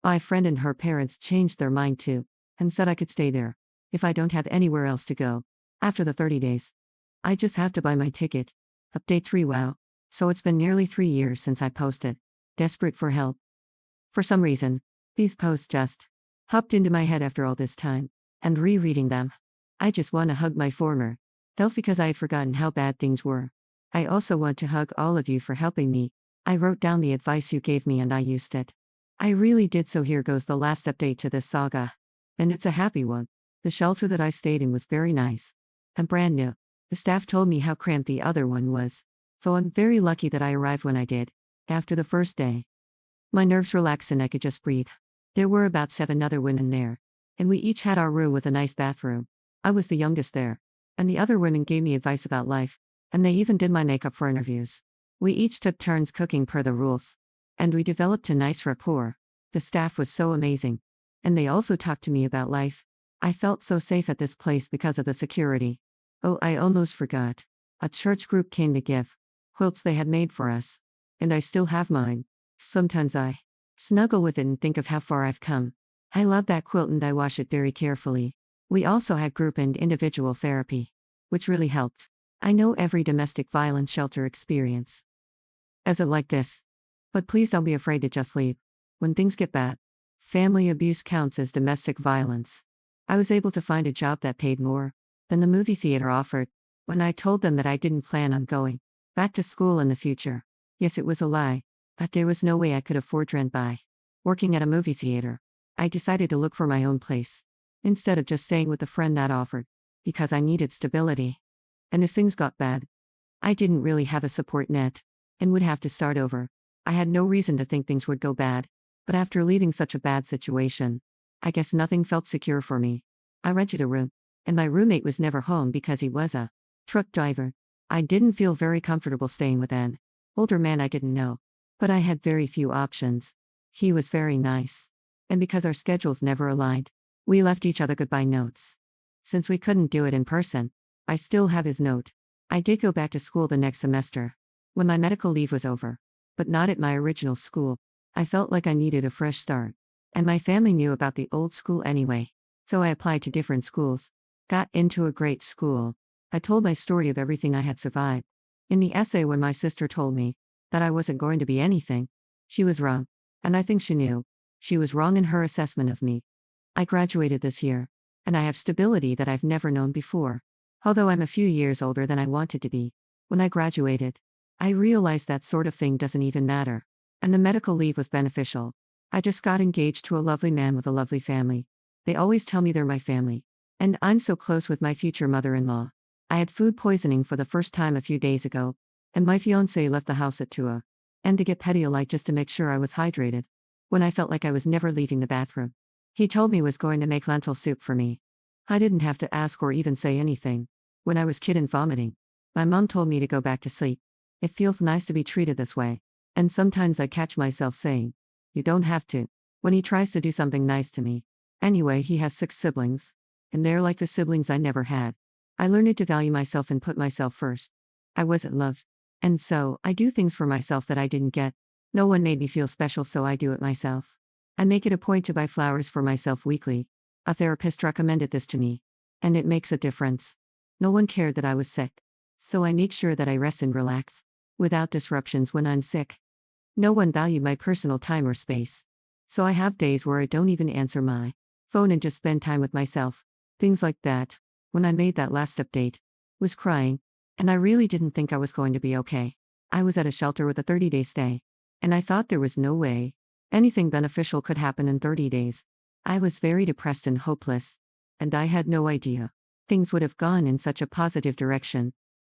My friend and her parents changed their mind too, and said I could stay there, if I don't have anywhere else to go. After the 30 days. I just have to buy my ticket. Update 3. Wow. So it's been nearly 3 years since I posted. Desperate for help. For some reason, these posts just hopped into my head after all this time, and rereading them. I just want to hug my former self because I had forgotten how bad things were. I also want to hug all of you for helping me. I wrote down the advice you gave me and I used it. I really did, so here goes the last update to this saga. And it's a happy one. The shelter that I stayed in was very nice and brand new. The staff told me how cramped the other one was, so I'm very lucky that I arrived when I did. After the first day, my nerves relaxed and I could just breathe. There were about 7 other women there, and we each had our room with a nice bathroom. I was the youngest there, and the other women gave me advice about life, and they even did my makeup for interviews. We each took turns cooking per the rules, and we developed a nice rapport. The staff was so amazing, and they also talked to me about life. I felt so safe at this place because of the security. Oh, I almost forgot. A church group came to give quilts they had made for us, and I still have mine. Sometimes I snuggle with it and think of how far I've come. I love that quilt and I wash it very carefully. We also had group and individual therapy, which really helped. I know every domestic violence shelter experience as it like this. But please don't be afraid to just leave when things get bad. Family abuse counts as domestic violence. I was able to find a job that paid more than the movie theater offered when I told them that I didn't plan on going back to school in the future. Yes, it was a lie, but there was no way I could afford rent by working at a movie theater. I decided to look for my own place instead of just staying with the friend that offered, because I needed stability. And if things got bad, I didn't really have a support net and would have to start over. I had no reason to think things would go bad, but after leaving such a bad situation, I guess nothing felt secure for me. I rented a room, and my roommate was never home because he was a truck driver. I didn't feel very comfortable staying with an older man I didn't know, but I had very few options. He was very nice, and because our schedules never aligned, we left each other goodbye notes. Since we couldn't do it in person, I still have his note. I did go back to school the next semester, when my medical leave was over, but not at my original school. I felt like I needed a fresh start, and my family knew about the old school anyway, so I applied to different schools. Got into a great school. I told my story of everything I had survived. In the essay, when my sister told me that I wasn't going to be anything, she was wrong, and I think she knew. She was wrong in her assessment of me. I graduated this year, and I have stability that I've never known before. Although I'm a few years older than I wanted to be. When I graduated, I realized that sort of thing doesn't even matter. And the medical leave was beneficial. I just got engaged to a lovely man with a lovely family. They always tell me they're my family. And I'm so close with my future mother-in-law. I had food poisoning for the first time a few days ago, and my fiancé left the house at 2 a.m. to get Pedialyte just to make sure I was hydrated. When I felt like I was never leaving the bathroom, he told me he was going to make lentil soup for me. I didn't have to ask or even say anything. When I was kid and vomiting, my mom told me to go back to sleep. It feels nice to be treated this way. And sometimes I catch myself saying, you don't have to, when he tries to do something nice to me. Anyway, he has 6 siblings, and they're like the siblings I never had. I learned to value myself and put myself first. I wasn't loved, and so I do things for myself that I didn't get. No one made me feel special, so I do it myself. I make it a point to buy flowers for myself weekly. A therapist recommended this to me, and it makes a difference. No one cared that I was sick, so I make sure that I rest and relax, without disruptions when I'm sick. No one valued my personal time or space, so I have days where I don't even answer my phone and just spend time with myself. Things like that. When I made that last update, was crying, and I really didn't think I was going to be okay. I was at a shelter with a 30-day stay, and I thought there was no way anything beneficial could happen in 30 days. I was very depressed and hopeless, and I had no idea things would have gone in such a positive direction.